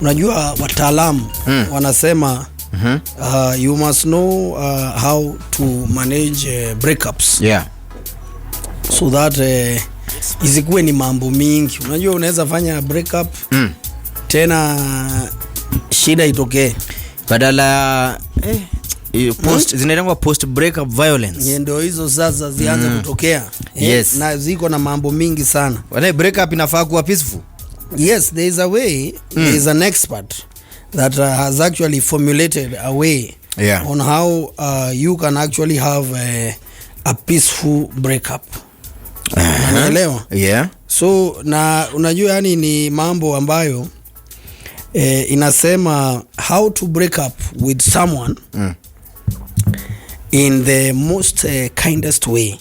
Unajua wataalamu wanasema you must know how to manage breakups. Yeah. So that isikuwe ni mambo mingi. Unajua unaweza fanya breakup tena shida itokee. Badala zinaitwa post breakup violence. Ndio hizo sasa zianze kutokea. Yes. Na ziko na mambo mingi sana. Wale breakup inafaa kuwa peaceful. Yes, there is a way. There is an expert that has actually formulated a way on how you can actually have a peaceful breakup. Unaelewa? Yeah. So na unajua yani ni mambo ambayo inasema how to break up with someone in the most kindest way.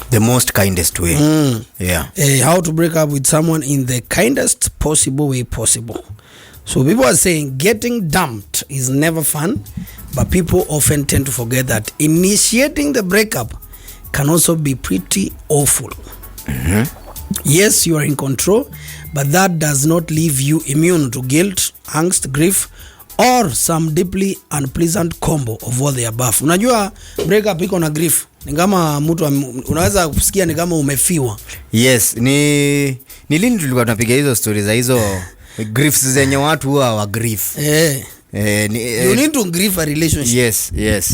The most kindest way. Yeah. How to break up with someone in the kindest possible way possible. So people are saying getting dumped is never fun, but people often tend to forget that initiating the breakup can also be pretty awful. Yes, you are in control, but that does not leave you immune to guilt, angst, grief, or some deeply unpleasant combo of all the above. Unajua breakup iko na grief. Ni kama mtu unaweza kusikia ni kama umefiwa. Yes, ni lini tulikuwa tunapiga hizo stories za hizo griefs zenye watu huwa wa grief. You need to grieve a relationship. Yes.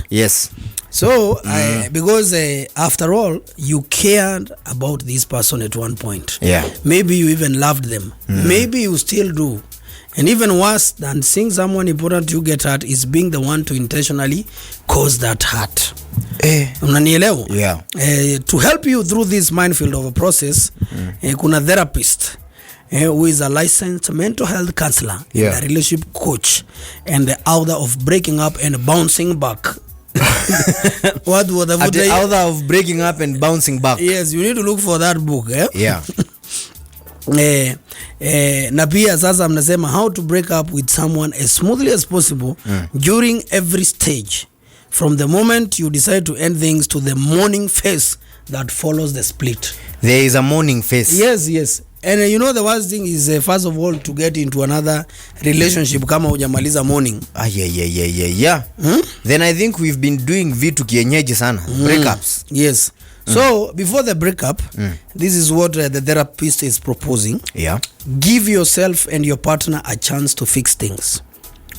Yes. So because after all you cared about this person at one point. Yeah. Maybe you even loved them. Maybe you still do. And even worse than seeing someone important you get hurt is being the one to intentionally cause that hurt. Unanielewa? Yeah. To help you through this minefield of a process, kuna therapist who is a licensed mental health counselor, and a relationship coach, and the author of Breaking Up and Bouncing Back. What would the author of Breaking Up and Bouncing Back? Yes, you need to look for that book. Yeah. Na pia sasa mnasema how to break up with someone as smoothly as possible during every stage, from the moment you decide to end things to the mourning phase that follows the split. There is a mourning phase. Yes. And you know the worst thing is first of all to get into another relationship kama hujamaliza mourning. Yeah. Then I think we've been doing vitu kienyeji sana. Breakups. Yes. So before the breakup, this is what the therapist is proposing. Yeah. Give yourself and your partner a chance to fix things.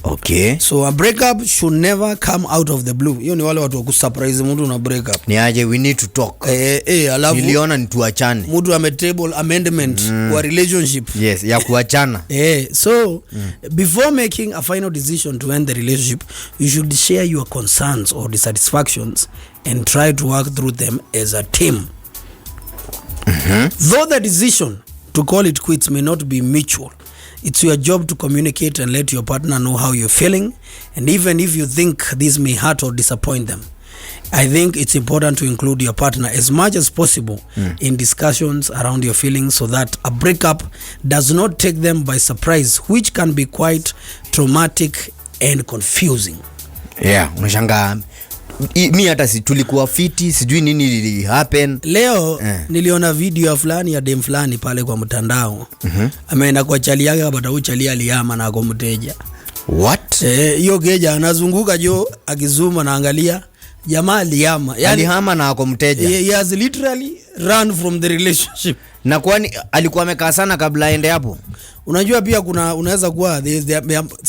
Okay. So a breakup should never come out of the blue. Hiyo ni wale watu wakusurprise mtu na breakup. Ni aje we need to talk. Alafu niliona ni tuachane. Mtu ametable amendment kwa relationship. Yes, ya kuachana. So before making a final decision to end the relationship, you should share your concerns or dissatisfactions and try to work through them as a team. Though the decision to call it quits may not be mutual, it's your job to communicate and let your partner know how you're feeling, and even if you think this may hurt or disappoint them, I think it's important to include your partner as much as possible in discussions around your feelings so that a breakup does not take them by surprise, which can be quite traumatic and confusing. Yeah, unashanga mi hata si tulikuwa fiti, sijui nini li happen. Leo niliona video ya fulani ya dem fulani pale kwa mtandao. Ameenda kwa chali yake kapata uchali aliyama na kwa mteja. What? Hiyo geja anazunguka jo akizuma na angalia jamaa aliyama. Yani alihama na kwa mteja. He has literally run from the relationship. Na kwani alikuwa amekaa sana kabla aende hapo? Unajua pia kuna unaweza kuwa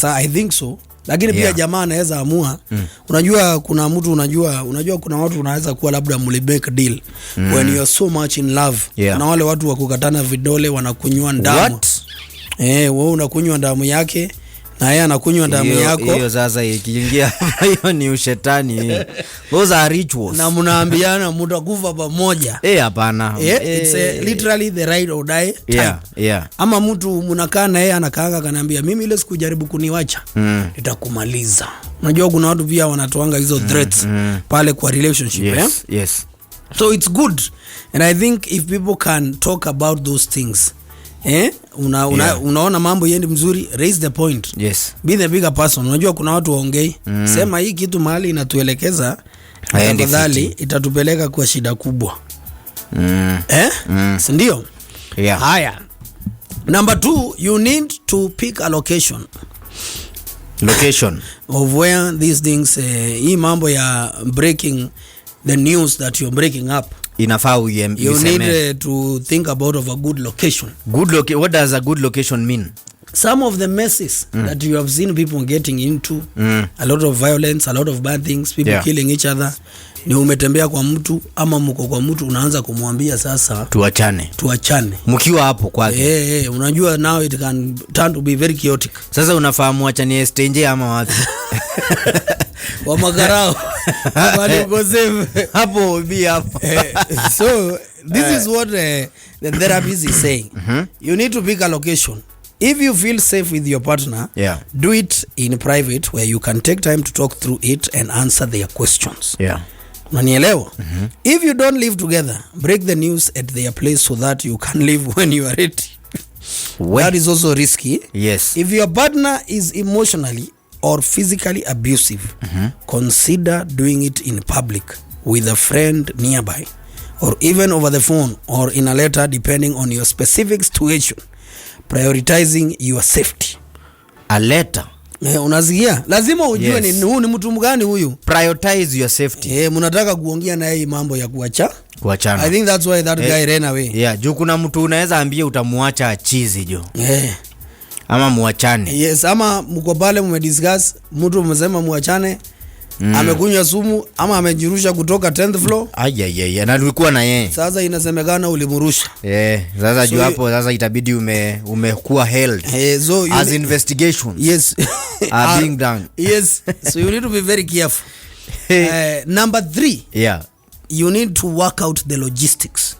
I think so. Lakini pia jamaa anaweza amua. Unajua kuna mtu unajua kuna watu unaweza kuwa labda mlibake deal when you are so much in love. Na wale watu wakukatana vidole wanakunywa damu. What? Wewe unakunywa damu yake na yeye anakunywa damu yako. Hiyo sasa ikiingia hiyo ni ushetani. Those are rituals. Na mnaambiana mtakufa pamoja. Hapana. It's literally the ride or die time. Yeah. Ama mtu mnakaa na yeye anakaanga kanaambia mimi ile siku jaribu kuniacha nitakumaliza. Unajua kuna watu pia wanatoanga hizo threats pale kwa relationship. Yes. So it's good, and I think if people can talk about those things, unaona mambo yendi mzuri, raise the point. Yes. Be the bigger person. Unajua kuna watu waongei sema hii kitu mahali inatuelekeza tafadhali itatupeleka kwa shida kubwa. Si ndio? Yeah. Haya. Number 2, you need to pick a location of where these things hii mambo ya breaking the news that you're breaking up inafaa you need to think about of a good location. What does a good location mean? Some of the messes that you have seen people getting into, a lot of violence, a lot of bad things, people killing each other, ni umetembea kwa mtu ama mko kwa mtu unaanza kumwambia sasa tuachane mkiwa hapo kwake. Unajua now it can turn to be very chaotic. Sasa unafahamu achane stage ama wapi? Wa magarao bali uko safe hapo bi hapo. So this is what the therapist is saying. You need to pick a location. If you feel safe with your partner, do it in private where you can take time to talk through it and answer their questions. Unanielewa? If you don't live together, break the news at their place so that you can live when you are ready. That is also risky. Yes. If your partner is emotionally or physically abusive, consider doing it in public with a friend nearby, or even over the phone or in a letter, depending on your specific situation. Prioritizing your safety. A letter. Unasikia? Lazima ujue ni mtu mgani huyu. Prioritize your safety. Mnataka kuongea na yeye mambo ya kuachana. I think that's why that guy ran away. Juu kuna mtu unaweza ambia utamuacha achizi jo. Ama muachane. Yes, ama mko pale mmediscuss, mtu mmesema muachane. Amekunywa sumu ama amejirusha kutoka 10th floor. Na alikuwa na yeye. Sasa inasemekana ulimrusha. Sasa juu hapo sasa itabidi umekuwa held. So as investigations are being done. Yes. So you need to be very careful. Number 3. You need to work out the logistics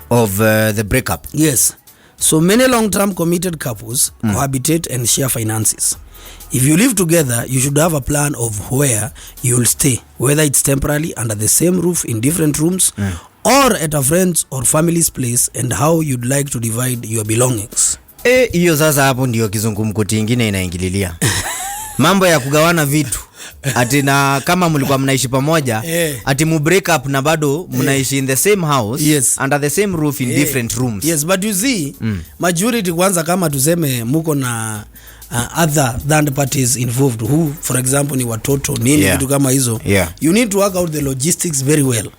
of the breakup. Yes. So many long-term committed couples cohabitate and share finances. If you live together, you should have a plan of where you will stay, whether it's temporarily under the same roof in different rooms or at a friend's or family's place, and how you'd like to divide your belongings. Hiyo sasa hapo ndio kizungumkuti kingine inaingililia. Mambo ya kugawana vitu. Ati na kama mlikuwa mnaishi pamoja, ati mu break up na bado mnaishi in the same house, under the same roof in different rooms. Yes, but you see, majority kwanza kama tuseme muko na other than parties involved, who for example ni watoto nini vitu kama hizo, you need to work out the logistics very well.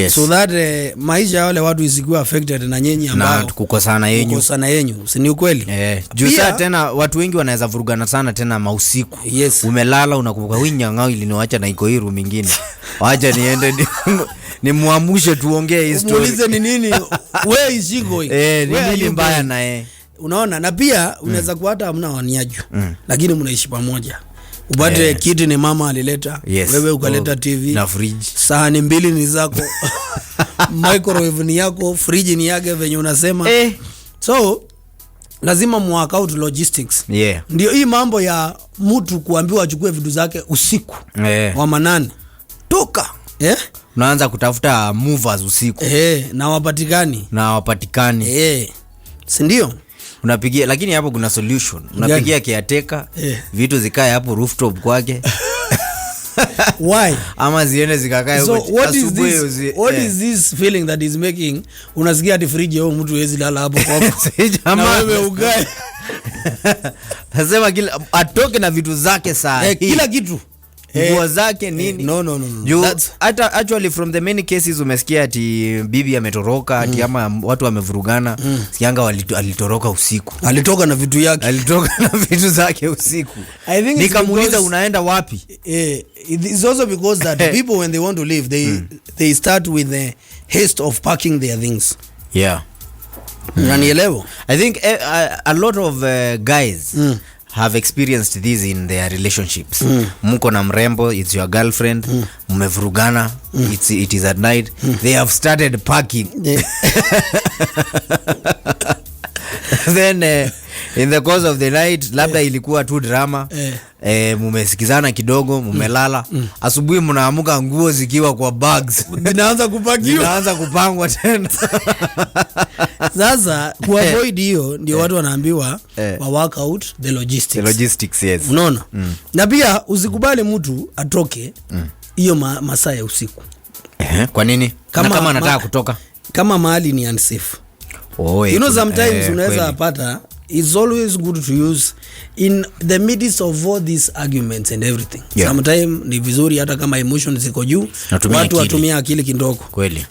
So that maisha wale watu isikuwa affected na nyenyi ambao kukosana yenyu, si ni ukweli? Juu saa tena watu wengi wanaweza vurugana sana tena mausiku. Umelala unakumbuka winya ngao iliniacha na iko hii room nyingine. Acha niende ni muamushe tuongee hii story. Muulize ni nini? Where is she going? Ni nini mbaya na Unaona, na pia unaweza kuata hamna waniaju, lakini mnaishi pamoja. Upate kiti ni mama alileta, wewe ukaleta TV na fridge, sahani mbili ni zako, microwave ni yako, fridge ni yake venye unasema. So lazima work out logistics. Ndio hii mambo ya mtu kuambiwa achukue vitu zake usiku wa manane toka unaanza kutafuta movers usiku na wapatikani si ndio? Unapigia, lakini hapo kuna solution. Unapigia caretaker, vitu zikae hapo rooftop kwake. Why? Ama ziende zikakae huko. So what is this feeling that is making unasikia ati fridge yao mtu hawezi lala hapo kwako? Na wewe ugae. Nasema kila atoke na vitu zake saa kila kitu. Nguo zake nini? No. Actually from the many cases umesikia ati bibi ametoroka ati ama watu wamevurugana, sikianga alitoroka usiku. Alitoka na vitu yake. Alitoka na vitu zake usiku. Nikamuuliza unaenda wapi? It's also because that people when they want to leave they start with the haste of packing their things. Unanielewa? I think a lot of guys have experienced this in their relationships. Mko na mrembo, it's your girlfriend, mmevurugana, it is at night, they have started packing. Then in the course of the night labda ilikuwa tu drama, mumesikizana kidogo, mumelala, asubuhi mnaamuka nguo zikiwa kwa bags, zinaanza kupangwa tena. Sasa kuavoid hiyo ndio watu wanaambiwa wa work out the logistics. Unaona? Na pia usikubali mtu atoke hiyo masaa ya usiku. Kwa nini? Kama anataka kutoka, kama mahali ni unsafe. You know, sometimes unaweza pata, it's always good to use in the midst of all these arguments and everything. Sometimes ni vizuri hata kama emotions ziko juu, watu watumia akili kidogo.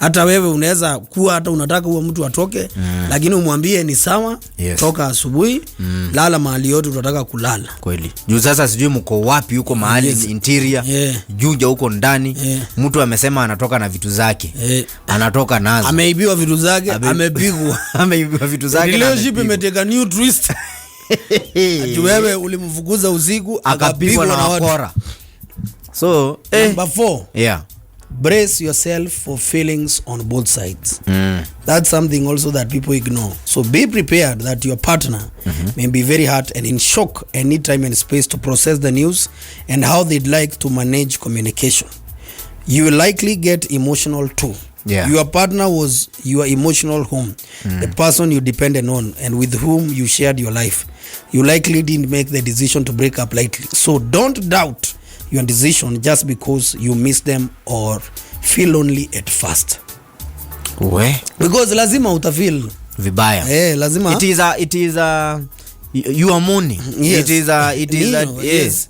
Hata wewe unaweza kuwa hata unataka huo mtu atoke, lakini umwambie ni sawa, toka asubuhi, lala mahali yote unataka kulala. Kweli. Juu sasa sijui mko wapi huko mahali interior, juja huko ndani, mtu amesema anatoka na vitu zake. Anatoka nazo. Ameibiwa vitu zake, amepigwa. Ameibiwa vitu zake. Relationship imeteka new twist. Wewe ulimfukuza usiku akapigwa na wakora. So, number 4. Brace yourself for feelings on both sides. That's something also that people ignore. So be prepared that your partner may be very hurt and in shock and need time and space to process the news and how they'd like to manage communication. You will likely get emotional too. Your partner was your emotional home, the person you depended on and with whom you shared your life. You likely didn't make the decision to break up lightly. So don't doubt your decision just because you miss them or feel lonely at first. Because lazima utafeel vibaya. Lazima. It is you are mourning. Yes. Yes.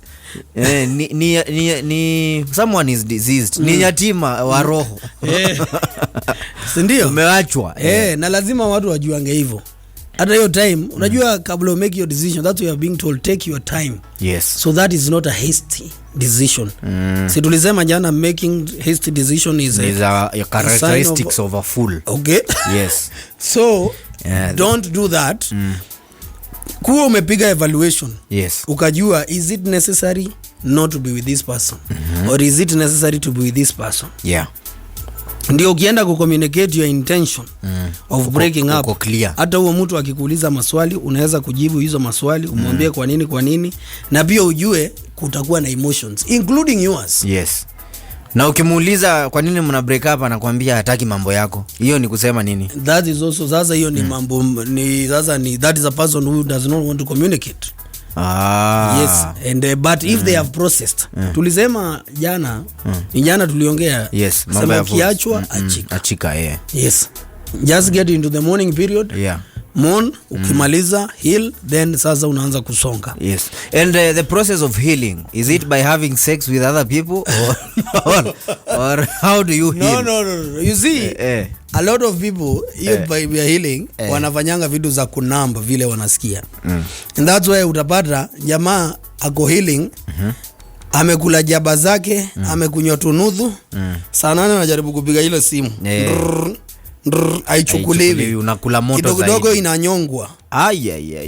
Ni someone is diseased. Ni yatima wa roho. Sindio? Umeachwa. Na lazima watu wajuange hivyo. Hata hiyo time, unajua kabla you make your decision, that's why you are being told, take your time. So that is not a hasty decision. Si tulisema jana, making hasty decision is a characteristics of a fool. Okay. Yes. So don't do that. Kuwa umepiga evaluation. Ukajua, is it necessary not to be with this person? Or is it necessary to be with this person? Ndio ukienda ku-communicate your intention of breaking up. Hata huo mtu akikuuliza maswali, unaweza kujibu hizo maswali, umwambie kwa nini, na pia ujue kutakuwa na emotions including yours. Na ukimuuliza kwa nini mna break up, anakuambia hataki mambo yako. Hiyo ni kusema nini? That is also, sasa hiyo ni mambo ni that is a person who does not want to communicate. And but if they have processed, tulisema jana, jana tuliongea, mambo ukiachwa achika. Just get into the morning period. Mourn, ukimaliza heal, then sasa unaanza kusonga. And the process of healing, is it by having sex with other people or how do you heal? No. You see, a lot of people by healing wanafanyanga vitu za kunamba vile wanasikia. And that's why utapata jamaa ako healing, amekula jaba zake, amekunywa tunudhu, saa 8 anajaribu kupiga ile simu. Aichukuliwi, unakula moto kidogo inanyongwa.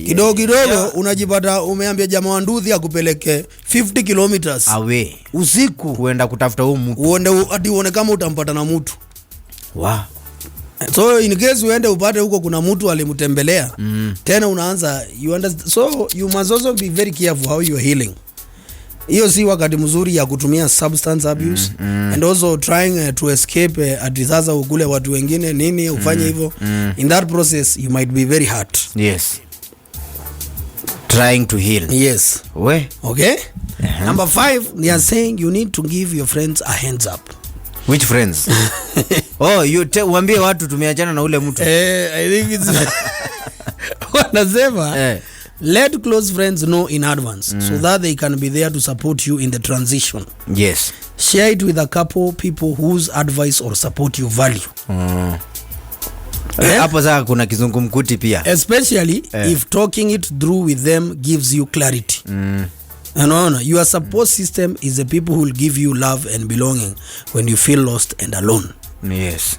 Kidogo unajipata umeambia jamaa wa nduthi akupeleke 50 kilometers away usiku kuenda kutafuta huo mtu, uone kama utampata na mtu. So in case uende upate huko kuna mtu alimtembelea, tena unaanza, you understand? So you must also be very careful how you are healing. Hiyo si wakati mzuri ya kutumia substance abuse and also trying to escape ati sasa ukule watu wengine nini ufanye hivyo. In that process you might be very hurt. Trying to heal. Okay. Number 5, they are saying you need to give your friends a hands up. Which friends? Uambie watu tumeachana na ule mtu. I think it's wanasema let close friends know in advance so that they can be there to support you in the transition. Share it with a couple people whose advice or support you value. Hapo sasa kuna kizungumkuti pia. Especially if talking it through with them gives you clarity. Your support system is the people who will give you love and belonging when you feel lost and alone.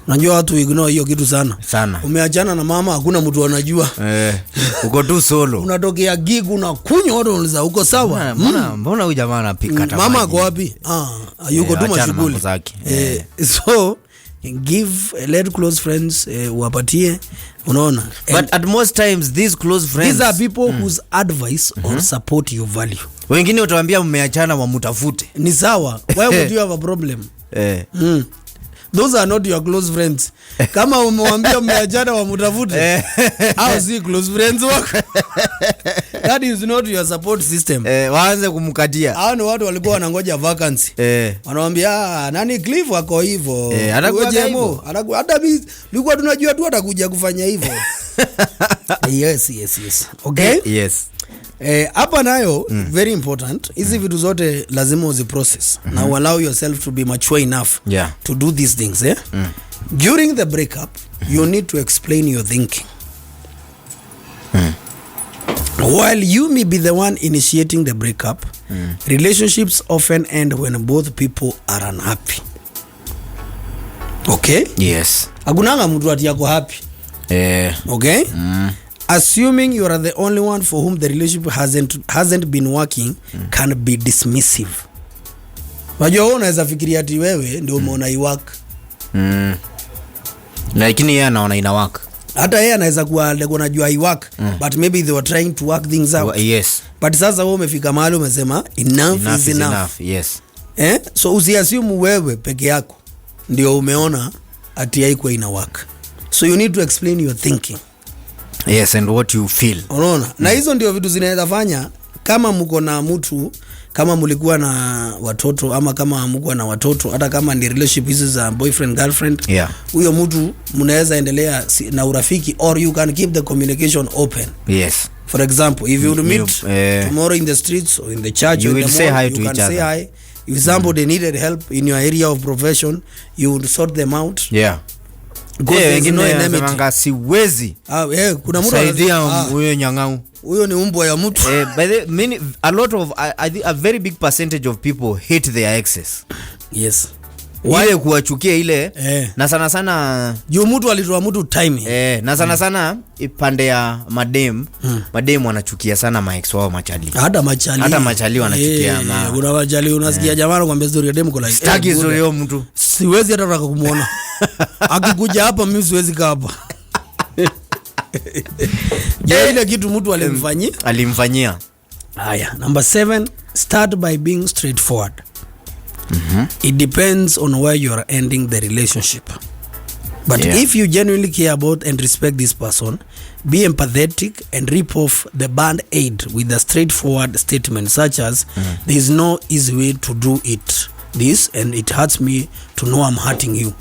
Unajua watu ignore hiyo kitu sana. Umeachana na mama, hakuna mtu anajua. Uko tu solo. Unatokea gig unakunywa, watu wanauliza uko sawa? Mbona huyu jamaa anapika hata mama ako wapi? Yuko tu mashughuli. So let close friends wapatie, unaona. But at most times these close friends, these are people whose advice or support you value. Wengine utawaambia mmeachana wamtafute. Ni sawa. Why would you have a problem? Those are not your close friends. Kama umewambia mmeachana wamtafute, how si close friends wako? That is not your support system. Waanze kumkatia. Hao ni watu walikuwa wanangoja vacancy. Wanamwambia nani Cliff wako hivyo. Anakuja hivyo. Hata mimi nilikuwa tunajua tu atakuja kufanya hivyo. Yes. Okay? Yes. Hapa nayo very important. Hizi vitu zote lazima uzi process. Now allow yourself to be mature enough to do these things. During the breakup, you need to explain your thinking. While you may be the one initiating the breakup, relationships often end when both people are unhappy. Okay? Yes. Agunanga mtu ati yako happy. Okay? Assuming you are the only one for whom the relationship hasn't been working can be dismissive. Wajua wewe unaweza fikiria ati wewe ndio umeona iwork. Lakini yeye anaona ina work. Hata yeye anaweza kuwa anajua iwork, but maybe they were trying to work things out. Yes. But sasa wewe umefika mahali umesema enough is enough. Yes. So usiassume wewe peke yako ndio umeona ati haiko ina work. So you need to explain your thinking. Yes, and what you feel. Unaona? Na hizo ndio vitu zinaweza fanya kama mko na mtu, kama mlikuwa na watoto ama kama mko na watoto, hata kama ni relationship hizi za boyfriend girlfriend, huyo mtu mnaweza endelea na urafiki, or you can keep the communication open. Yes. For example, if you meet tomorrow in the streets or in the church, you will say hi to each other. Say hi. If somebody needed help in your area of profession, you would sort them out. Wengine siwezi. Kuna mtu saidia huyo nyang'au. Huyo ni umbwa ya mtu. By the a lot of I think a very big percentage of people hate their exes. Yes. Wale kuwachukia ile na sana sana juu mtu alitoa mtu time. Na sana sana ipande ya madem wanachukia sana ma ex wao machali. Hata machali wanachukia kuna machali unasikia jamaa kwambia story ya dem kwa like sitaki story hiyo mtu. Siwezi hata nataka kumuona. Akikuja hapa mimi siwezi kaa hapa. Ile kitu mtu alimfanyia. Haya, number 7, start by being straightforward. It depends on where you are ending the relationship. But if you genuinely care about and respect this person, be empathetic and rip off the band-aid with a straightforward statement such as there is no easy way to do it. This and it hurts me to know I'm hurting you,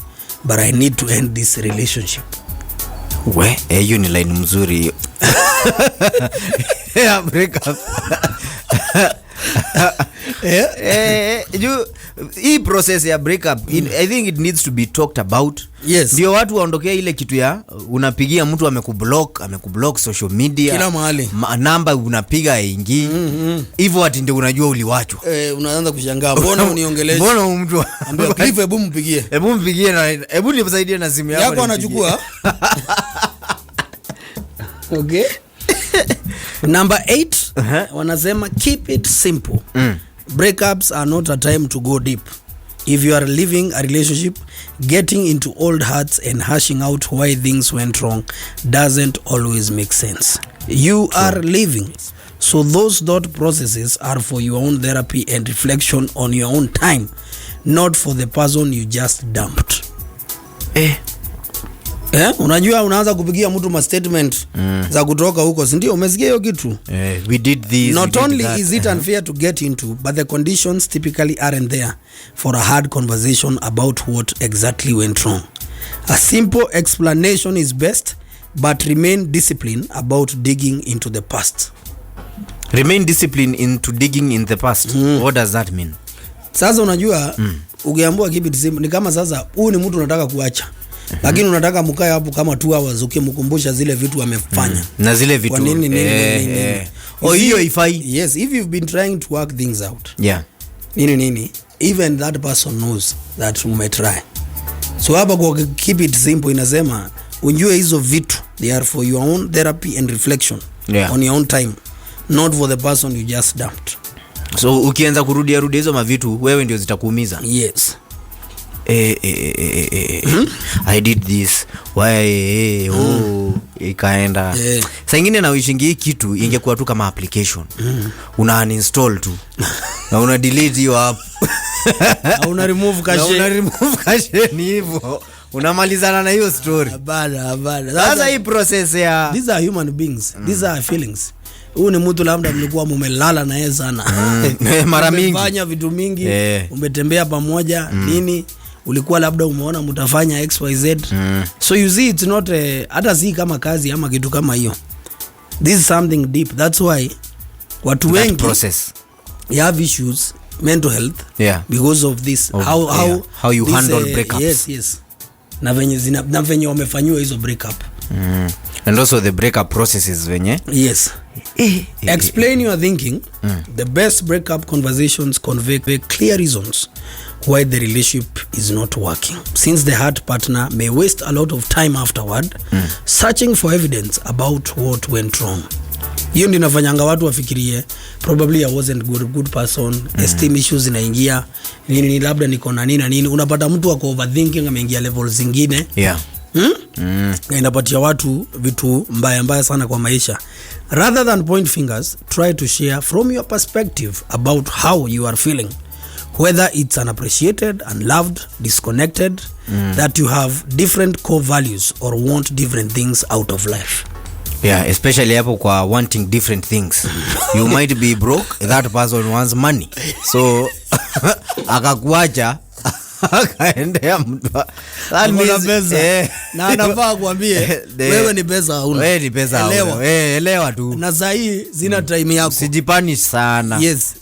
but I need to end this relationship. Hiyo ni line mzuri. Break up. Hii process ya breakup I think it needs to be talked about. Yes. Ndio watu waondokea ile kitu ya unapigia mtu amekublock social media. Kila mahali. Namba unapiga haingii. Hivyo ati ndio unajua uliwachwa. Unaanza kushangaa mbona uniongelesha? Mbona mtu ambia Cliff hebu mpigie. Na hebu nisaidie na simu yako anachukua. Okay. Number 8, wanasema keep it simple. Breakups are not a time to go deep. If you are living a relationship, getting into old hurts and hashing out why things went wrong doesn't always make sense. You are living. So those thought processes are for your own therapy and reflection on your own time, not for the person you just dumped. Unajua unaanza kupigia mtu ma statement za kutoka huko, si ndio? Umesikia hiyo kitu? We did this. Not only is it unfair to get into, but the conditions typically aren't there for a hard conversation about what exactly went wrong. A simple explanation is best, but remain disciplined about digging into the past. Remain disciplined into digging in the past. What does that mean? Sasa unajua ukiambiwa keep it simple ni kama sasa huyu ni mtu unataka kuacha. Lakini unataka mkae hapo kama 2 hours ukimkumbusha zile vitu amefanya. Na zile vitu. Kwa nini? Hiyo ifai. Yes, if you've been trying to work things out. Nini? Even that person knows that you may try. So hapa kwa keep it simple inasema unjue hizo vitu they are for your own therapy and reflection on your own time, not for the person you just dumped. So ukianza kurudia hizo mavitu wewe ndio zitakuumiza. Yes. I did this why ikaenda. Saa ingine na wishingi kitu ingekuwa tu kama application. Una uninstall tu na una delete hiyo app. Una remove cache. Ni hivyo. Unamalizana na hiyo story. Bada. Sasa hii process ya these are human beings. These are feelings. Huyu ni mtu labda mlikuwa mumelala na yeye sana. Mara mingi. Umefanya vitu mingi, umetembea pamoja, nini? ulikuwa labda umeona mtafanya XYZ. So you see it's not hata si kama kazi ama kitu kama hiyo. This is something deep. That's why watu wengi process you have issues mental health because of this how you handle breakups. Yes. Na venye wamefanywa hizo breakup. And also the breakup processes venye. Yes. Explain your thinking. The best breakup conversations convey clear reasons why the relationship is not working, since the hurt partner may waste a lot of time afterward searching for evidence about what went wrong. Hiyo ndio inafanyanga watu wafikirie probably I wasn't good person, esteem issues inaingia, nini labda niko na nini na nini. Unapata mtu wako overthinking, ameingia levels zingine. Inapatia watu vitu mbaya sana kwa maisha. Rather than point fingers, try to share from your perspective about how you are feeling, whether it's unappreciated, unloved, disconnected, that you have different core values or want different things out of life. Especially hapo kwa wanting different things. You might be broke, that person wants money, so akakuacha akaendea mtu na anafaa kuambie wewe ni pesa huna. Wewe ni pesa huna. Elewa tu. Na sahi zina time yako. Sijipanish sana. Yes.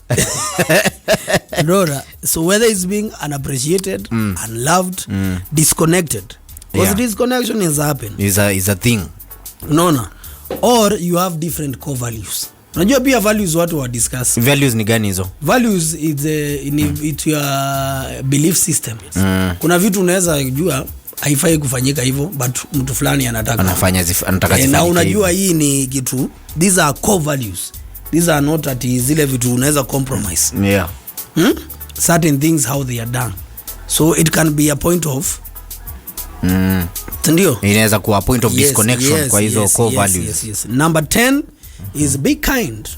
Dora, so whether it's being unappreciated, unloved, disconnected. Because disconnection is happen. Is a thing. No. Or you have different core values. Unajua pia values watu wa discuss. Values ni gani hizo? Values it's your belief system. Kuna vitu unaweza jua haifai kufanyika hivyo, but mtu fulani anataka zifanyike. Na unajua hii ni kitu, these are core values. These are not at zile vitu unaweza compromise. Certain things how they are done. So it can be a point of ndio inaweza kuwa point of disconnection kwa hizo core values. Number 10 is be kind.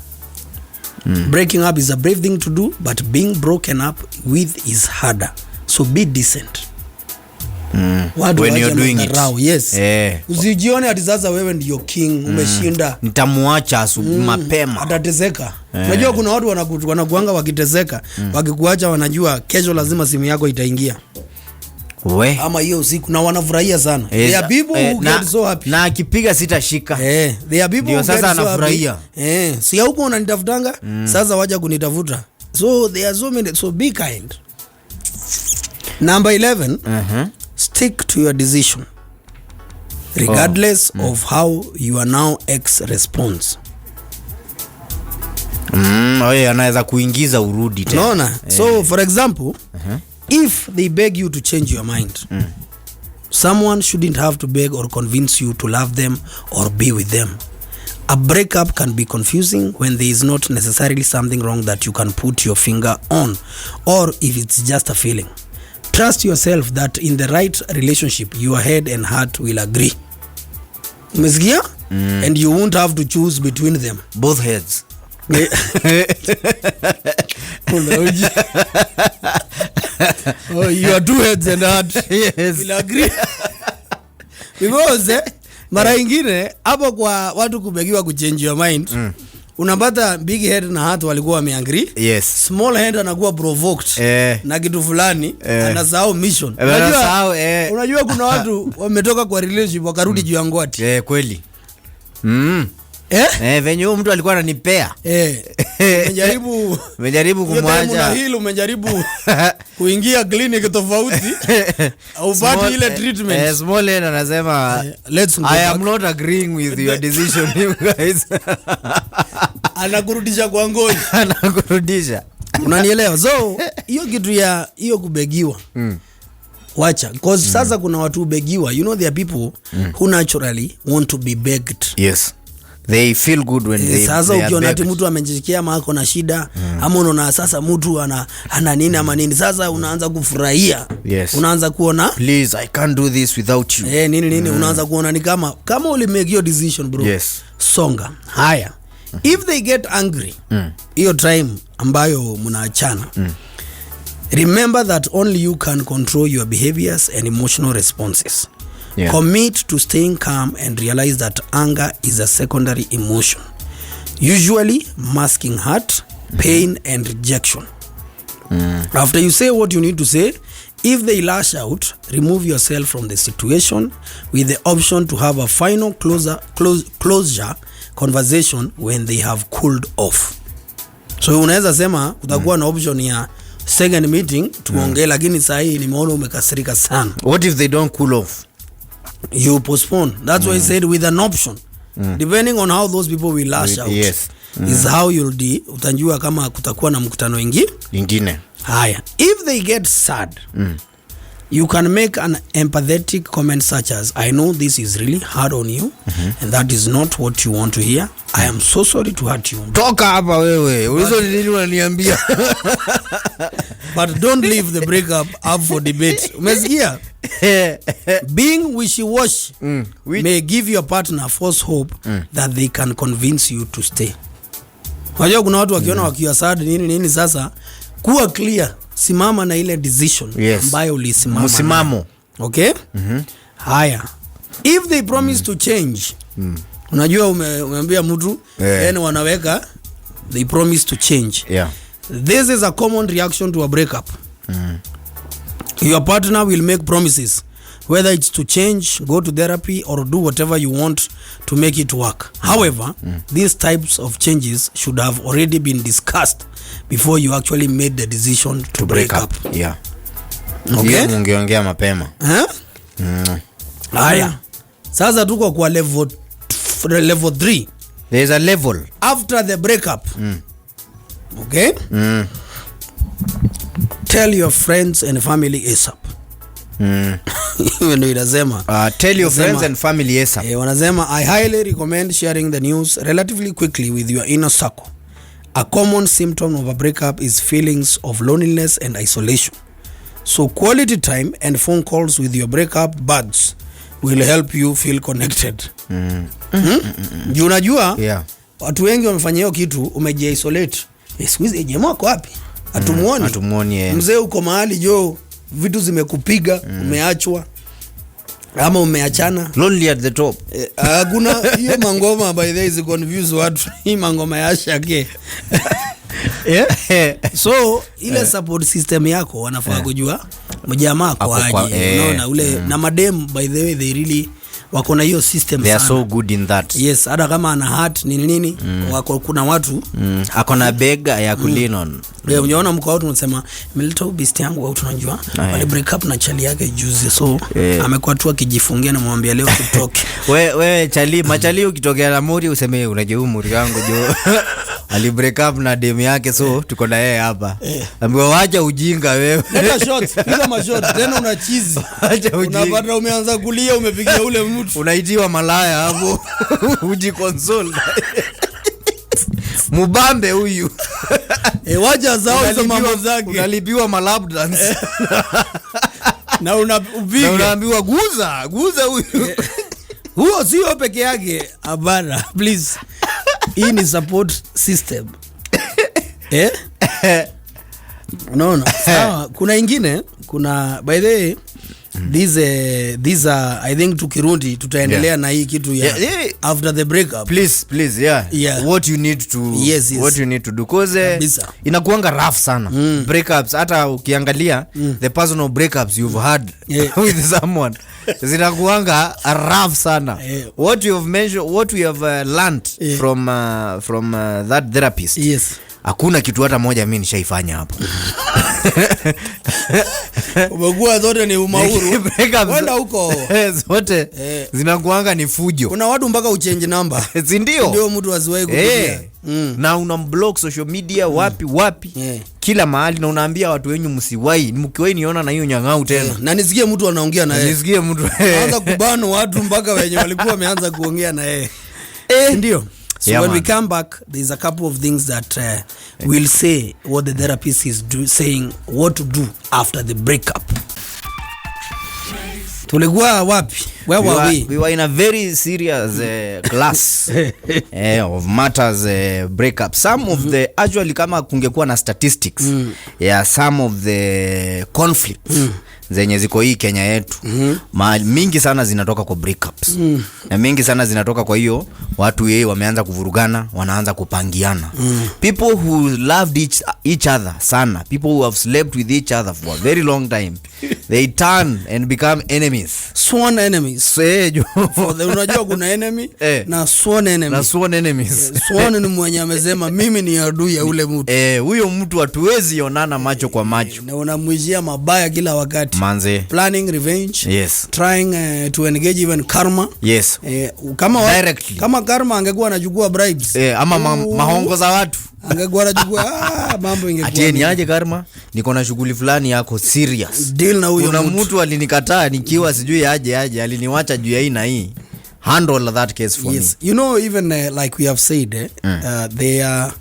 Breaking up is a brave thing to do, but being broken up with is harder. So be decent. When you're doing it. Usijione ati sasa wewe ndio king, umeshinda. Nitamuacha mapema. Atatezeka. Unajua kuna watu wanakuanga wakitezeka, wakikuacha wanajua kesho lazima simu yako itaingia. Ama hiyo usiku na wanafurahia sana. There are people who get so happy. Na akipiga sitashika. There are people who sasa get so anafurahia. happy. Si huko unanitafutanga, sasa waja kunitafuta. So there are so many, so be kind. Number 11, stick to your decision. Regardless of how your now ex responds. Anaweza kuingiza urudi tena. Unaona? So for example, if they beg you to change your mind, someone shouldn't have to beg or convince you to love them or be with them. A breakup can be confusing when there is not necessarily something wrong that you can put your finger on, or if it's just a feeling. Trust yourself that in the right relationship, your head and heart will agree. Umesikia? And you won't have to choose between them. Both heads. You are two heads and heart. Will agree. Because mara ingine hapo kwa watu kubegiwa kuchange your mind, unapata big head na heart walikuwa wameagree. Small head anakuwa provoked na kitu fulani, anasahau mission. Unajua kuna watu wametoka kwa relationship wakarudi juu ya ngwati. Kweli. Venye huyo mtu alikuwa ananipea. Umejaribu kumwacha. Una hilo umejaribu kuingia clinic tofauti au bado ile treatment. Small end anasema I am not agreeing with your decision you guys. Anakurudisha kwa ngozi. Anakurudisha. Unanielewa? So hiyo kitu ya hiyo kubegiwa. Wacha, because sasa kuna watu begiwa. You know there are people who naturally want to be begged. They feel good when they sasa ukiona ati mtu amejikia mako na shida, ama unaona sasa mtu ana nini ama nini, sasa unaanza kufurahia. Unaanza kuona please I can't do this without you. Nini unaanza kuona ni kama uli make your decision bro. Songa. Haya. If they get angry, hiyo time ambayo mnaachana, remember that only you can control your behaviors and emotional responses. Commit to staying calm and realize that anger is a secondary emotion, usually masking hurt, pain and rejection. After you say what you need to say, If they lash out, remove yourself from the situation with the option to have a final closure conversation when they have cooled off. So unaweza sema kutakuwa na option ya second meeting tuongee, lakini saa hii nimeona umekasirika sana. What if they don't cool off? You postpone. That's why I said with an option. Depending on how those people will lash out. Yes. Is how you'll utajua kama kutakuwa na mkutano ingine. Haya. If they get sad, you can make an empathetic comment such as, I know this is really hard on you, and that is not what you want to hear. I am so sorry to hurt you. Toka hapa wewe. Ulizo nini unaniambia? But don't leave the breakup up for debate. Umesikia? Being wishy-washy may give your partner false hope that they can convince you to stay. Wajua kuna watu wakiona wakiwa sad nini sasa, kuwa clear, simama na ile decision ambayo ulisimama. Msimamo. Okay? Haya. If they promise to change, unajua umeambia mtu yani wanaweka they promise to change. This is a common reaction to a breakup. Your partner will make promises, whether it's to change, go to therapy, or do whatever you want to make it work. However, these types of changes should have already been discussed before you actually made the decision to break up. Yeah. Okay? Ungeongea mapema. Haya. Sasa tuko kwa level 3. There is a level after the breakup. Okay? Tell your friends and family ASAP. Ndio inasema. Tell your friends and family ASAP. Wanasema, I highly recommend sharing the news relatively quickly with your inner circle. A common symptom of a breakup is feelings of loneliness and isolation. So quality time and phone calls with your breakup buds will help you feel connected. Unajua watu wengi wamefanya hiyo kitu, umeji-isolate. Squeeze jamaa wako wapi? Atumuoni. Mzee uko mahali vitu zimekupiga, umeachwa ama umeachana. Lonely at the top. Hakuna hiyo mangoma by the way is confuse watu. Hii mangoma ya shake. So ile support system yako wanafaa kujua mjamaa kwa aje. Unaona ule na madem by the way they really wako na hiyo system sana. They are so good in that. Yes, hata kama ana heart nini wako kuna watu akona bega ya kulinon. Unaona mko watu unasema nimeleta ubist yangu au tunajua wale break up na chali yake juzi, so amekuwa tu akijifungia na mwambia leo kutoke. Wewe machali ukitokea na muri useme unajua muri yangu ali break up na dem yake, so tuko na yeye hapa. Ambiwa wacha ujinga wewe. Leta shots, piga mashot, tena una cheese. Wacha ujinga. Unapata umeanza kulia, umepigia ule mtu. Unaitiwa malaya hapo. Uji console. Mubambe huyu. Wacha zao hizo mambo zake. Unalipiwa malap dance. Na unapiga. Na unaambiwa guza huyu. Huo sio peke yake, abara. Please. Hii ni support system. Unaona? Sawa, kuna ingine, kuna by the way these are I think tukirundi tutaendelea na hii kitu ya after the breakup. Please what you need to do cause inakuanga rough sana. Breakups hata ukiangalia the personal breakups you've had with someone zinakuanga rough sana. What you have mentioned, what we have learned from that therapist. Hakuna kitu hata moja mimi nishaifanya hapo. Umegua zote ni umauru. Kwenda huko. Zote zinakuanga ni fujo. Kuna watu mpaka uchange number. Ndio mtu asiwahi kupigia. Na unamblock social media wapi. Kila mahali na unaambia watu wenyu msiwahi. Mkiwahi niona na hiyo nyang'au tena. Na nisikie mtu anaongea na yeye. Nisikie mtu. Anza kubano watu mpaka wenye walikuwa wameanza kuongea na yeye. Ndio. So when we come back, there's a couple of things that we'll say what the therapist is saying what to do after the breakup. Tulikuwa wapi? Where were we? We were in a very serious class of matters breakup. Some of the actually kama kungekuwa na statistics some of the conflicts zenye ziko hii Kenya yetu mingi sana zinatoka kwa breakups na mingi sana zinatoka kwa hiyo watu yeye wameanza kuvurugana, wanaanza kupangiana. People who loved each other sana, people who have slept with each other for a very long time, they turn and become enemies, sworn enemies. Unajua kuna enemy na sworn enemy. Na sworn enemies. Sworn ni mwenye amesema mimi ni adui ya ule mtu. Huyo mtu hatuwezi onana macho kwa macho. Na unamwijia mabaya kila wakati. Manze. Planning revenge. Yes. Trying to engage even karma. Yes. Directly. Kama karma angekuwa anachukua bribes. Ama mahongo za watu. Angekuwa anachukua mambo ingekuwa. Ati ni aje karma? Niko na shughuli fulani yako serious. Deal na huyo mtu. Kuna mtu alinikataa nikiwa sijui aje aliniwacha juu ya hii na hii. Handle that case for me. You know, even like we have said, there are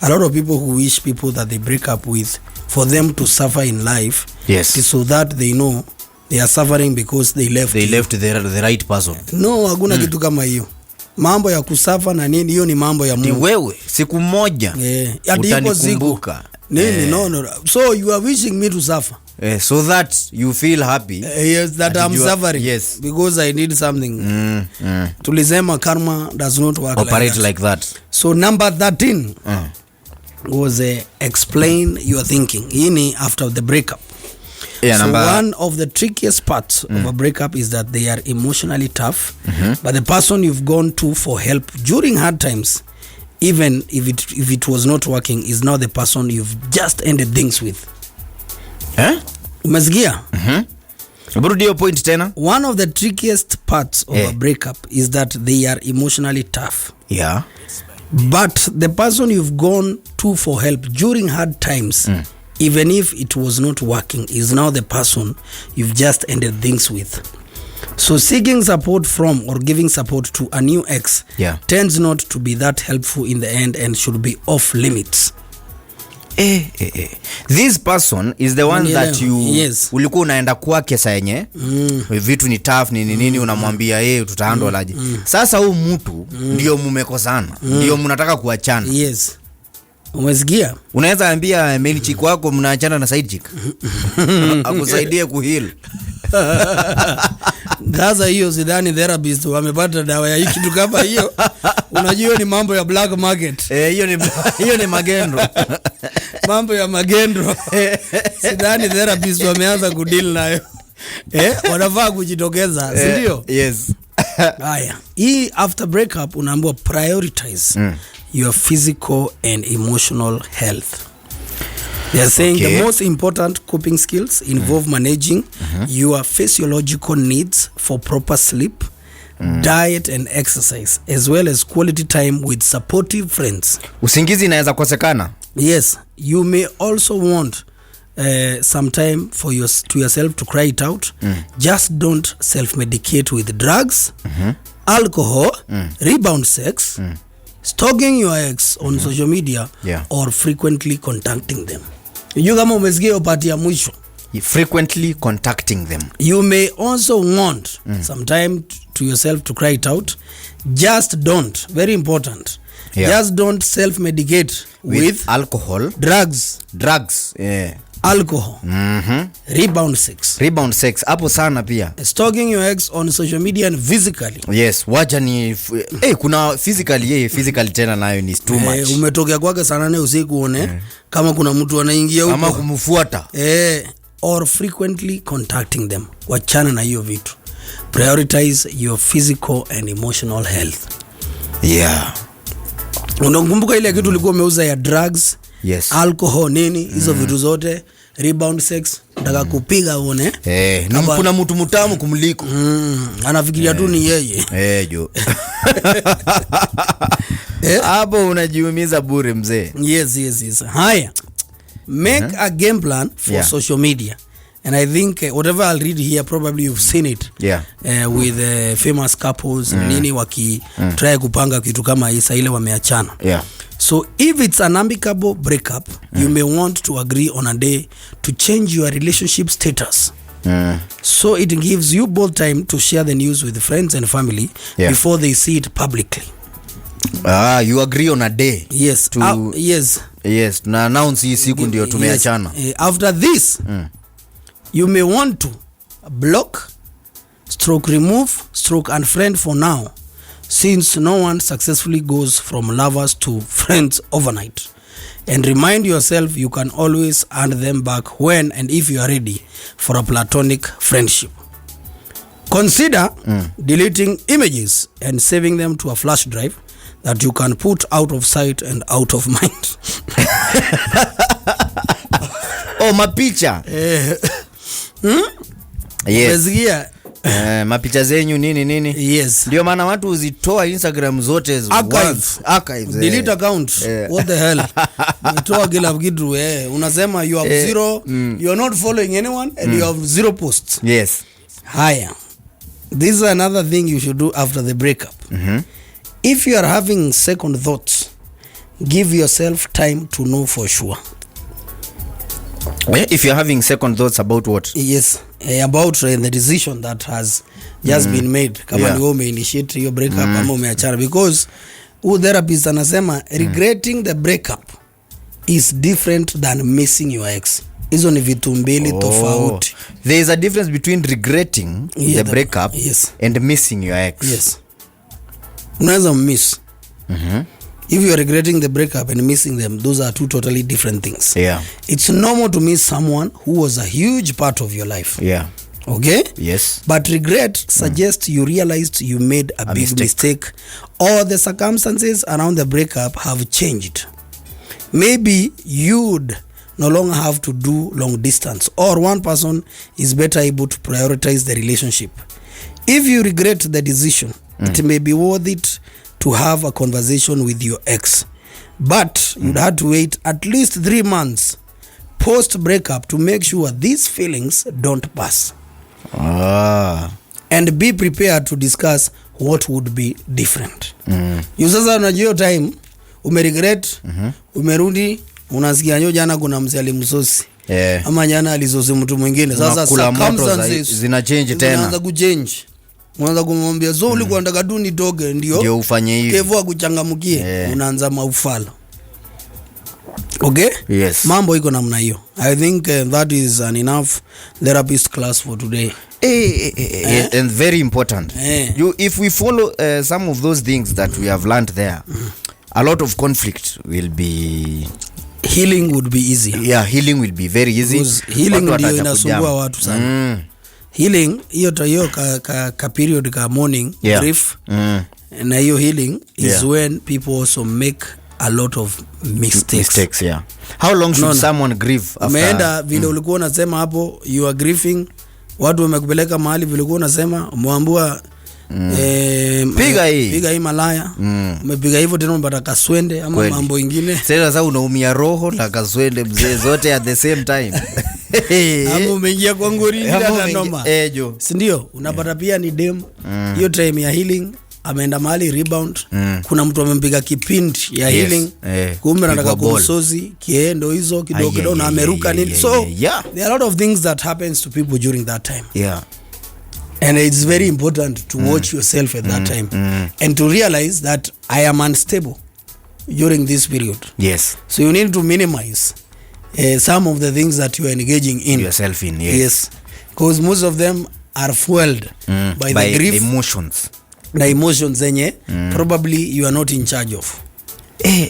a lot of people who wish people that they break up with for them to suffer in life. Yes. So that they know they are suffering because they left the right person. No, hakuna kitu kama hiyo. Mambo ya kusafa na nini, hiyo ni mambo ya Mungu. Ni wewe siku moja utanikumbuka. Nini no. So you are wishing me to suffer. So that you feel happy. Yes, that I'm suffering. Yes. Because I need something. Tulisema karma does not work like that. So number 13 was explain your thinking. Hii after the breakup. So one of the trickiest parts of a breakup is that they are emotionally tough, but the person you've gone to for help during hard times, even if it was not working, is now the person you've just ended things with. Umesikia? Burudio point tena. One of the trickiest parts of a breakup is that they are emotionally tough. Yeah. But the person you've gone to for help during hard times, even if it was not working, is now the person you've just ended things with. So seeking support from or giving support to a new ex tends not to be that helpful in the end and should be off limits. This person is the one that you ulikuwa unaenda kwake saa yenye vitu ni tough nini unamwambia tutahandle aje. Sasa huyu mtu ndio mmekosana, ndio mnataka kuachana. Yes. Umesikia? Unaweza ambia main chick wako mnaachana na side chick akusaidie kuheal. Sasa hiyo sidhani therapist wamepata dawa ya hiki kitu kama hiyo. Unajua ni mambo ya black market. Hiyo ni magendo. Mambo ya magendo. Sidhani therapist wameanza kudeal nayo. Wanafaa kujitokeza, si ndio? Yes. Haya. Hii after breakup unaambiwa prioritize your physical and emotional health. They are saying the most important coping skills involve managing your physiological needs for proper sleep, diet and exercise, as well as quality time with supportive friends. Usingizi inaweza kosekana. Yes, you may also want some time for yourself to cry it out. Just don't self-medicate with drugs, alcohol, rebound sex, stalking your ex on social media, or frequently contacting them. You kama umesikia upati ya mwisho. Frequently contacting them. You may also want some time to yourself to cry it out. Just don't, very important. Just don't self-medicate with alcohol, drugs, alcohol, rebound sex hapo sana pia, stalking your ex on social media and physically. Yes, wacha ni kuna physically tena nayo ni too much. Umetokea kwake sana ne usiku uone kama kuna mtu anaingia huko kama kumfuata or frequently contacting them. Wachana na hiyo vitu. Prioritize your physical and emotional health. Unakumbuka ile kitu ulikuwa umeuza ya drugs, alcohol nini, hizo vitu zote, rebound sex, nataka kupiga uone. Kuna mtu mtamu kumliko. Anafikiria tu ni yeye. Jo. Hapo unajiumiza bure mzee. Yes. Haya. Make a game plan for social media. And I think whatever I'll read here, probably you've seen it. With famous couples nini waki try kupanga kitu kama hii ile wameachana. So if it's an amicable breakup, you may want to agree on a day to change your relationship status. So it gives you both time to share the news with friends and family before they see it publicly. You agree on a day. Yes. Yes, na announce hii siku ndio tumeachana. After this, You may want to block, stroke remove, stroke unfriend for now, since no one successfully goes from lovers to friends overnight. And remind yourself you can always earn them back when and if you are ready for a platonic friendship. Consider deleting images and saving them to a flash drive that you can put out of sight and out of mind. Oh, mapicha. Yes. Mapicha zenyu nini. Yes. Ndio maana watu uzitoa Instagram zote archives. Delete account. What the hell? Umetoa kila kitu unasema you have zero, you are not following anyone and you have zero posts. Yes. Haya. This is another thing you should do after the breakup. If you are having second thoughts, give yourself time to know for sure. If you're having second thoughts about what? Yes, about the decision that has just been made. Kama ni wewe initiate your breakup ama umeachana, because who therapist anasema regretting the breakup is different than missing your ex. Hizo ni vitu mbili tofauti. There is a difference between regretting the breakup and missing your ex. Yes. Unaweza miss. If you are regretting the breakup and missing them, those are two totally different things. Yeah. It's normal to miss someone who was a huge part of your life. Yeah. Okay? Yes. But regret suggests you realized you made a big mistake or the circumstances around the breakup have changed. Maybe you'd no longer have to do long distance, or one person is better able to prioritize the relationship. If you regret the decision, it may be worth it to have a conversation with your ex, but you'd have to wait at least 3 months post breakup to make sure these feelings don't pass. And be prepared to discuss what would be different. You sasa unajua time umeregret, umerudi unasikia nyo jana kuna mzee alimsosi. Ama jana alizosi mtu mwingine. Sasa circumstances zina change tena. Zinaanza kuchange. Unaanza kumwambia so ulikuwa unataka tu nitoke ndio ufanye hivi. Kevo akuchangamkie, unaanza maufala. Okay? Yes. Mambo iko namna hiyo. I think that is an enough therapist class for today. And very important. If we follow some of those things that we have learned there, a lot of conflict will be... Healing would be easy. Yeah, healing will be very easy. Because healing ndio inasumbua watu sana. Healing hiyo ka period ka morning grief. Na hiyo healing is when people also make a lot of mistakes. Yeah. How long should someone grieve after? Umeenda vile ulikuwa unasema hapo you are grieving, watu wamekupeleka mahali vile ulikuwa unasema umeambua piga hii malaya, umepiga hivyo tena unapata kaswende ama mambo ingine. Sasa unaumia roho na kaswende mzee zote at the same time. Hapo umeingia kwa ngori ndio noma. Si ndio? Unapata pia ni dem. Hiyo time ya healing ameenda mahali rebound. Kuna mtu amempiga kipindi ya healing. Kumbe anataka kumsozi kiendo hizo kidogo na ameruka nini. So there are a lot of things that happens to people during that time. Yeah. And it's very important to watch yourself at that time and to realize that I am unstable during this period. Yes. So you need to minimize some of the things that you are engaging in. Yourself in, yes. Because most of them are fueled by the grief. Emotions. The emotions zenye probably you are not in charge of.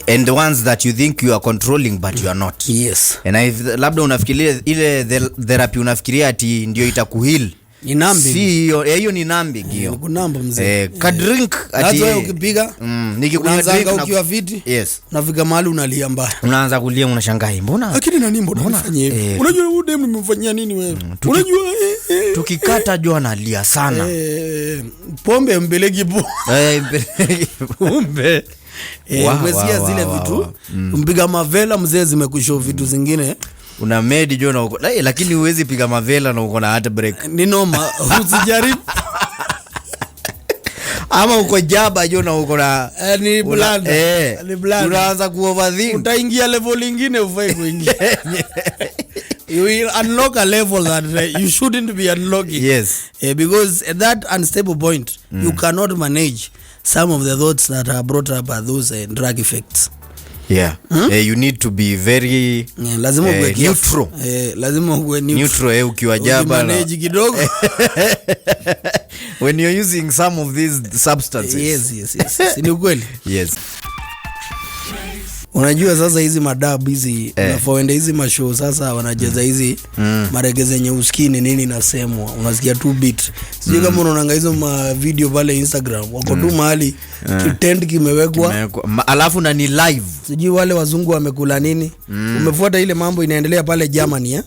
And the ones that you think you are controlling but you are not. Yes. And labda unafikiria ile therapy unafikiria ati ndio itakuheal. Ni nambi. Si hiyo ni nambi hiyo. Kunamba mzee. Ka drink ati wewe ukipiga nikikunywa drink na ukiwa viti. Yes. Unafika mahali unalia mbaya. Unaanza kulia unashangaa mbona? Lakini nani mbona unafanya hivi? Unajua huyu dem nimemfanyia nini wewe? Unajua tukikata jua analia sana. Pombe mbeleki po. Pombe. Umesikia zile vitu. Mpiga mavela mzee zimekushow vitu zingine. Una medi jo na uko lakini huwezi piga mavela na uko na heartbreak. Ni noma, usijaribu. Ama uko jaba jo na uko na ni blanda. Ni blanda. Unaanza kuoverthink. Utaingia level nyingine ufai kuingia. You will unlock a level that you shouldn't be unlocking. Yes. Because at that unstable point, you cannot manage some of the thoughts that are brought up by those drug effects. Yeah. You need to be very lazima uwe neutral. Lazima uwe neutral ukiwa jaba manage kidogo. When you're using some of these substances. Yes. Ni ukweli? Yes. Unajua sasa hizi madab hizi unafoenda hizi mashow sasa wanajaza hizi marege zenye uskini nini nasemwa unasikia 2 beat. Sijui kama unaona hizo ma video pale Instagram wako tu mahali kitend kimewekwa alafu na ni live. Sijui wale wazungu wamekula nini. Umefuata ile mambo inaendelea pale Germany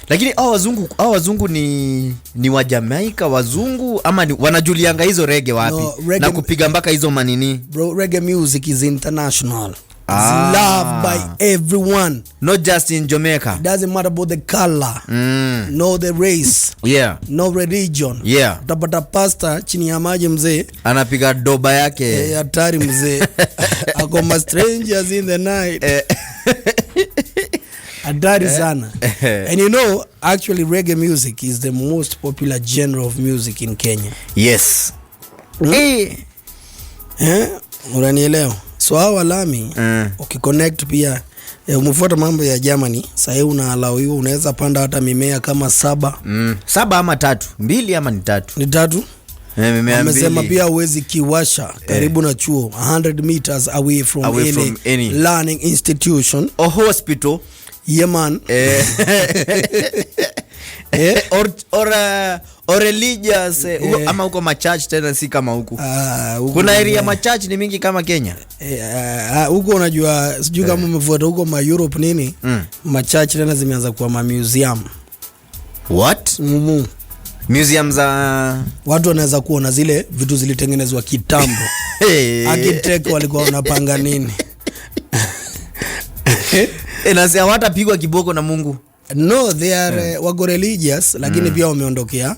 Lakini hao wazungu ni wa Jamaica wazungu ama ni, wanajulianga hizo reggae wapi? No, reggae, na kupiga mpaka hizo manini. Bro, reggae music is international. It's loved by everyone, not just in Jamaica. It doesn't matter about the color, no the race, no religion. Utapata pasta chini ya maji mzee anapiga doba yake hatari mzee ako ma strangers in the night hatari sana. And you know actually reggae music is the most popular genre of music in Kenya. Yes. Unanielewa? So hawa lami ukiconnect pia umefuata mambo ya Germany sasa unaallow hiyo unaweza panda hata mimea kama 7 ama 3 2 ama ni 3 ni 3 mimea 2. Amesema pia uwezi kiwasha karibu na chuo 100 meters away from any learning institution or hospital. Yeah man. Or religious ama huko ma church tena si kama huko. Kuna area ma church ni mingi kama Kenya. Huko unajua sijui kama umefuata huko ma Europe nini ma church tena zimeanza kuwa ma museum. What? Museum za watu wanaweza kuona zile vitu zilitengenezwa kitambo. Architect walikuwa wanapanga nini. Inasema watapigwa kiboko na Mungu. No, they are wako religious lakini pia wameondokea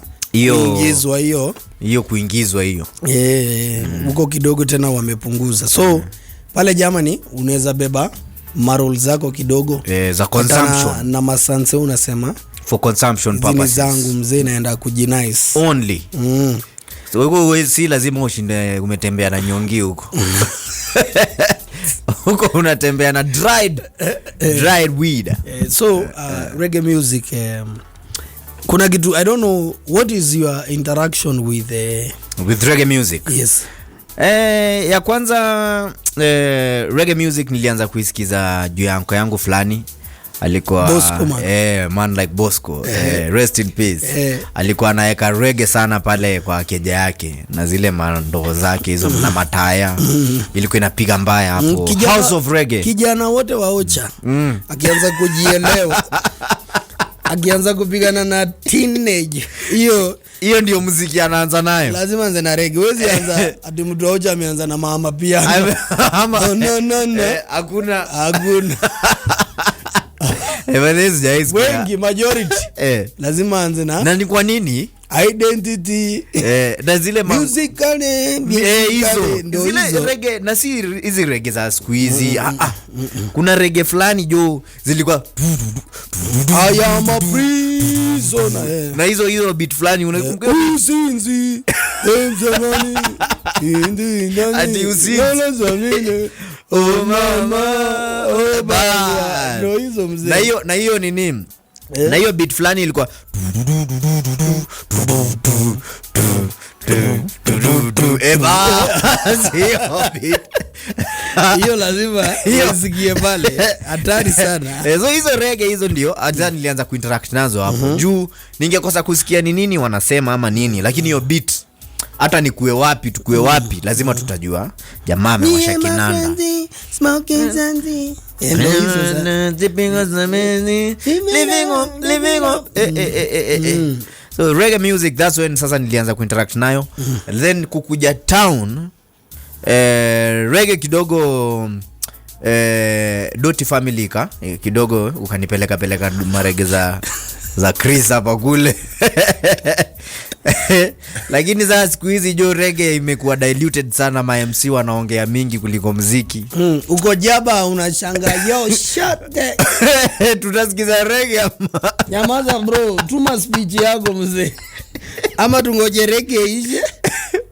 kuingizwa hiyo huko kidogo tena wamepunguza. So pale Germany unaweza beba marol zako kidogo za consumption na masanse unasema for consumption purposes. Zangu mzee naenda kujinice only. So wewe si lazima ushinde umetembea na nyongi huko. Huko unatembea na dried weed. So reggae music kuna kitu I don't know what is your interaction with reggae music. Yes. Ya kwanza reggae music nilianza kuisikiza juu ya anko yangu fulani alikuwa Bosco, man like Bosco. Rest in peace. Alikuwa anaeka reggae sana pale kwa keja yake na zile mandoo zake hizo na mataya. Ilikuwa inapiga mbaya hapo. House of Reggae. Kijana wote waocha. Akianza kujielewa. Akianza kupigana na teenage. Hiyo ndio muziki anaanza nayo. Lazima anze na reggae. Wezi anza ati mtu waocha ameanza na mama pia. No. Hakuna. Wengi majority lazima anze na ni kwa nini identity na zile musical hizo zile reggae na si hizi reggae za siku hizi. Kuna reggae fulani jo zilikuwa I am a prisoner na hizo beat fulani unakumbuka usinzi ati usinzi oh mama oh baba no hizo mzee na hiyo ni nini na hiyo beat fulani ilikuwa hiyo lazima usikie pale hatari sana. So hizo reggae hizo ndio hata nilianza kuinteract nazo hapo juu ningekosa kusikia ni nini wanasema ama nini, lakini hiyo beat hata ni tukue wapi lazima tutajua jamaa amewasha kinanda smoking zanzi dipping us amazing living up. So reggae music that's when sasa nilianza kuinteract nayo. And then kukuja town reggae kidogo Doti family kidogo ukanipeleka marege za Chris hapa kule. Lakini sasa siku hizi jo reggae imekuwa diluted sana, ma MC wanaongea mingi kuliko muziki. Uko jaba unashanga yo shut the tutasikiza reggae ama nyamaza bro, tuma speech yako mzee. Ama tungoje reggae ishe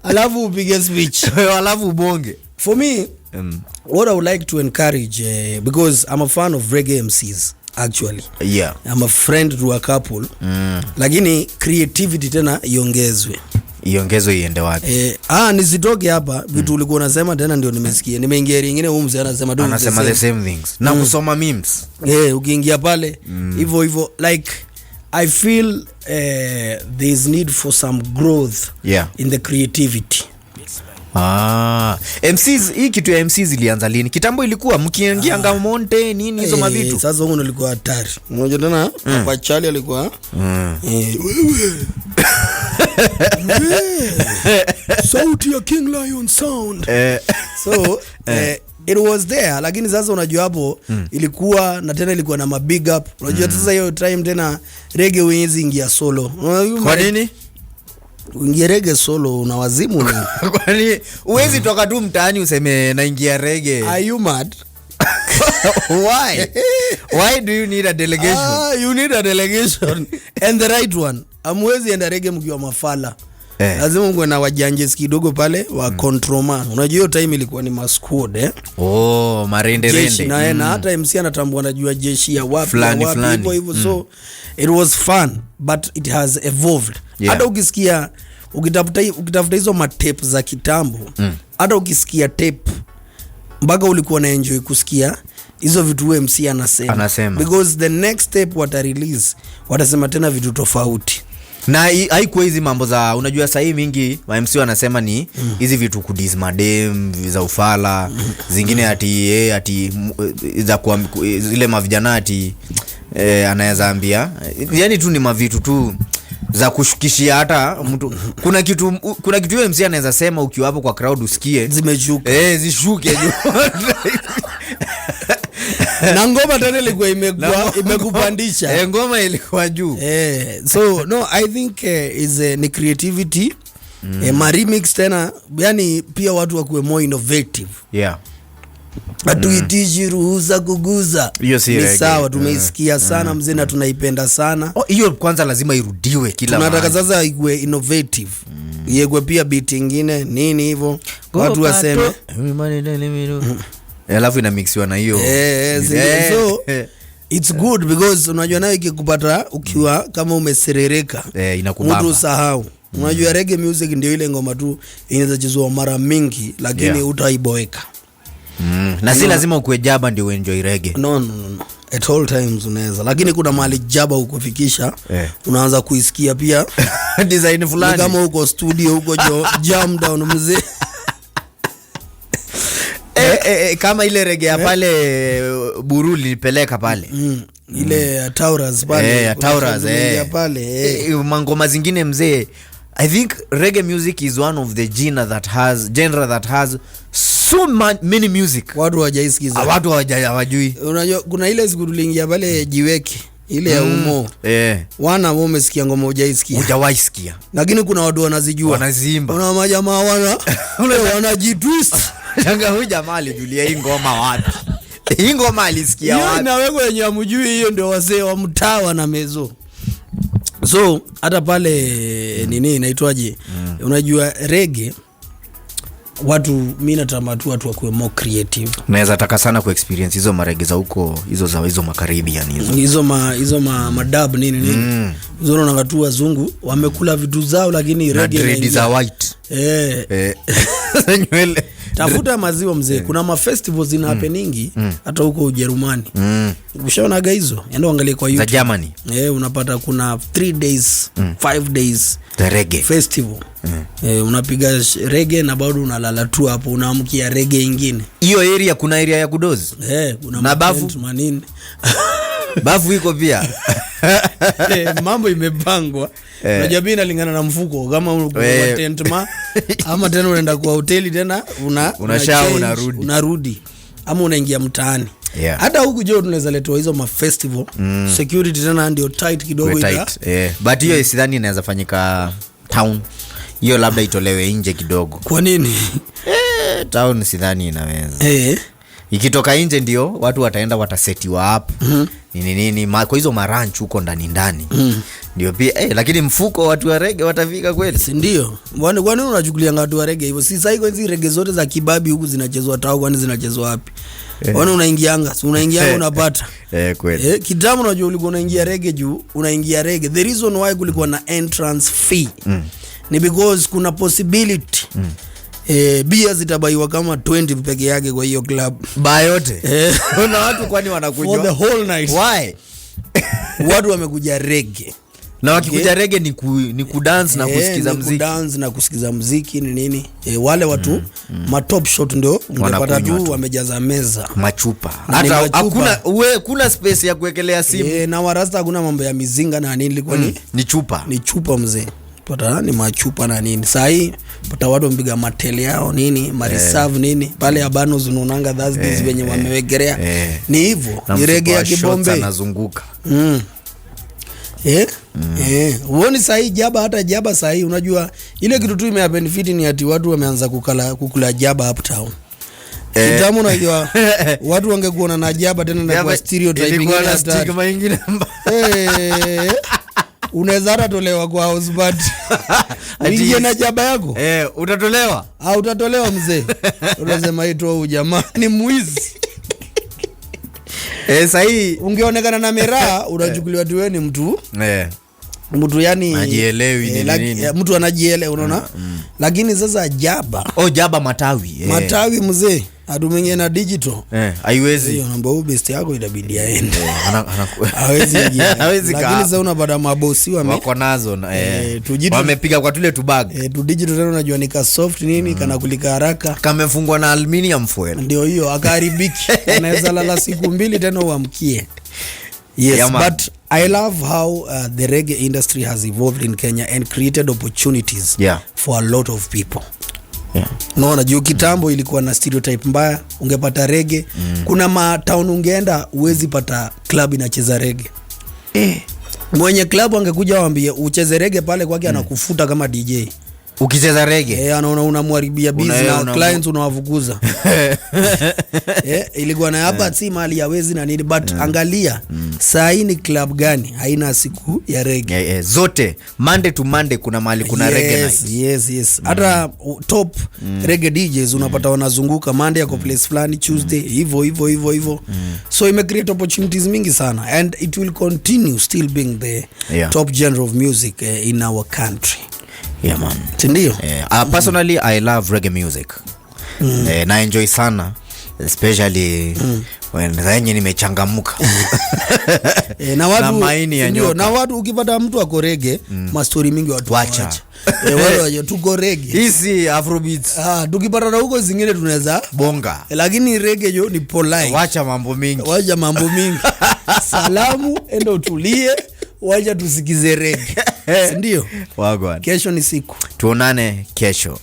alafu upige speech alafu ubonge. For me what I would like to encourage, because I'm a fan of reggae MCs actually. Yeah. I'm a friend to a couple. Lakini creativity tena iongezwe. Iende wapi? Nisitoke hapa vitu ulikuwa unasema tena ndio nimesikia. Nimeingia nyingine huyu mzee anasema the same things. Na kusoma memes. Ukiingia pale hivyo like I feel there's need for some growth in the creativity. MCs, hii kitu ya MCs ilianza lini? Kitambo ilikuwa mkiingia Ngamonte nini hizo mavitu. Sasa huko nilikuwa hatari. Unajua tena kwa Charlie alikuwa sauti ya King Lion sound. So it was there, lakini sasa unajua hapo ilikuwa na tena ilikuwa na mabig up. Unajua sasa hiyo time tena reggae wenyewe ingia solo. Kwa nini? Uingia reggae solo una wazimu ni. Kwani uwezi toka tu mtaani useme naingia reggae? Are you mad? Why do you need a delegation? You need a delegation and the right one. Amwezi enda reggae mkiwa mafala. Lazima mwe na wajanje kidogo pale wa control man. Unajua hiyo time ilikuwa ni masquad marende. Na hata MC anatambua anajua jeshi ya wapi hivyo. So it was fun but it has evolved. Hata ukisikia ukitafuta hizo matape za kitambo, hata ukisikia tape mpaka ulikuwa na enjoy kusikia hizo vitu MC anasema. Because the next tape wata release watasema tena vitu tofauti. Na haikuwa hizi mambo za unajua sasa mingi wa MC wanasema ni hizi vitu kudismadem za ufala zingine ati za kwa zile mavijana ati anaweza ambia yani tu ni mavitu tu za kushukishia hata mtu. Kuna kitu MC anaweza sema ukiwa hapo kwa crowd usikie zimeshuka zishuke juu. Na ngoma tena ilikuwa imekupandisha. Ngoma ilikuwa juu. So no, I think ni creativity. Ma remix tena yani pia watu wakuwe more innovative. Atuitishi ruhusa kuguza. Ni sawa, tumeisikia sana mzee na tunaipenda sana. Hiyo kwanza lazima irudiwe kila mara. Tunataka sasa iwe innovative. Iwe pia beat nyingine nini hivyo. Watu waseme alafu ina mixiwa na hiyo. So it's good because unajua nayo ikikupata ukiwa kama umeserereka inakubamba. Mtu usahau. Unajua reggae music ndio ile ngoma tu inaweza chezwa mara mingi lakini utaiboeka. Na si lazima ukue jaba ndio enjoy reggae. No. At all times unaweza. Lakini kuna mahali jaba ukufikisha unaanza kuisikia pia design fulani. Kama uko studio huko jam down mzee. Kama ile reggae pale Buruli nilipeleka pale. Ile Taurus pale. Taurus pale. Mangoma zingine mzee. I think reggae music is one of the genre that has so many music. Watu hawajaisikiza. Watu hawajui. Unajua kuna ile siku tuliingia pale jiweke ile ya umo. Wana wao umesikia ngoma hujaisikia. Hujawaisikia. Lakini kuna watu wanazijua. Wanazimba. Kuna majamaa wanajitwist. Changa huyu jamaa alijulia hii ngoma wapi? Hii ngoma alisikia wapi? Na wewe wenye amjui hiyo ndio wazee wa mtawa na mezo. So hata pale nini inaitwaje? Unajua reggae watu mimi natamani watu wakuwe more creative. Naweza taka sana ku experience hizo marege za huko hizo Macaribbean hizo madab nini. Zoro na watu wazungu wamekula vitu zao lakini reggae za white. Nywele. Tafuta maziwa mzee. Kuna ma festivals ina happeningi hata huko Ujerumani. Ushaonaga hizo? Enda angalia kwa YouTube. Za Germany. Unapata kuna 3 days, 5 days the reggae festival. Unapiga reggae na bado unalala tu hapo unaamkia reggae nyingine. Hiyo area kuna area ya kudozi. Kuna na bafu manini. Bafu iko pia. Mambo imepangwa. Unajua mimi nalingana na mfuko kama uko tent ama tena unaenda kwa hoteli tena unarudi ama unaingia mtaani. Hata huku je tunaweza letwa hizo ma festival. Security tena ndio tight kidogo but hiyo sidhani inaweza fanyika town. Hiyo labda itolewe nje kidogo. Kwa nini? Town sidhani inaweza. Ikitoka nje ndio watu wataenda watasetiwa up. Nini kwa hizo maranch huko ndani. Ndio pia lakini mfuko watu wa reggae watafika kweli. Si ndio? Kwani unachukulia watu wa reggae hivyo? Si sasa hizo reggae zote za kibabi huku zinachezwa tao, kwani zinachezwa wapi? Wana unaingianga unapata. Kweli. Kitambo unajua ulikuwa unaingia reggae juu, unaingia reggae. The reason why kulikuwa na entrance fee ni because kuna possibility bia zitabaiwa kama 20 peke yake kwa hiyo club. Ba yote. Kuna watu kwani wanakunywa for the whole night. Why? Watu wamekuja reggae. Na wakikuja reggae ni kudance na kusikiza muziki. Ni kudance na kusikiza muziki ni nini? Wale watu ma top shot ndio ungepata tu wamejaza meza. Machupa. Hata hakuna space ya kuwekelea simu. Na warasta hakuna mambo ya mizinga na nini, ilikuwa ni chupa. Ni chupa mzee. Pata ni machupa na nini. Sasa hii pata watu mpiga matele yao nini, mariserve nini. Pale abano zununanga Thursdays wenye wamewekelea. Ni hivyo. Ni reggae ya kibombe anazunguka. Uoni sahi jaba, hata jaba sahi unajua ile kitu tu imebenefit ni ati watu wameanza kukula jaba uptown. Kitambo unajua watu wangekuona na jaba tena na kwa stereotyping na stigma nyingine unaweza hata tolewa kwa house party. Uingie na jaba yako? Utatolewa? Utatolewa mzee. Unasema ito jamaa ni mwizi. Sahi ungeonekana na meraha unachukuliwa tu wewe ni mtu. Mtu yani anajielewi nini. Mtu anajielewa unaona? Lakini sasa jaba. Jaba matawi. Matawi mzee. Atumenge na digital. Haiwezi. Hiyo namba best yako itabidi aende. Hawezi ingia. Lakini sasa unapata mabosi wako nazo wamepiga kwa tule tu bag. Tu digital tena unajua ni ka soft nini kana kulika haraka. Kamefungwa na aluminium foil. Ndio hiyo akaharibiki. Anaweza lala siku 2 tena uamkie. Yes, but I love how the reggae industry has evolved in Kenya and created opportunities for a lot of people. Naona juu kitambo ilikuwa na stereotype mbaya, ungepata reggae. Kuna town ungeenda uwezi pata club inacheza reggae. Mwenye club angekuja waambie ucheze reggae pale kwake anakufuta kama DJ. Ukicheza reggae anaona unamharibia business na clients unawafukuza. Ilikuwa na hapa si mali hawezi na nini, but angalia saa hii ni club gani haina siku ya reggae? Zote Monday to Monday kuna mali kuna reggae night. Yes. Hata top reggae DJs unapata wanazunguka Monday yako place fulani, Tuesday hivyo. So ime create opportunities mingi sana and it will continue still being the top genre of music in our country. Yeah man. Ndio. Personally I love reggae music. Na enjoy sana especially when zenye nimechangamuka. Na watu na watu ukipata mtu ako reggae, mastori mingi watu wacha. Wale tuko reggae. Hizi afrobeat. Tukipata na huko zingine tunaweza bonga. Lakini reggae yo ni polite. Wacha mambo mingi. Salamu enda utulie. Wacha tusikize reggae. Ndio. Wagwan. Kesho ni siku. Tuonane kesho.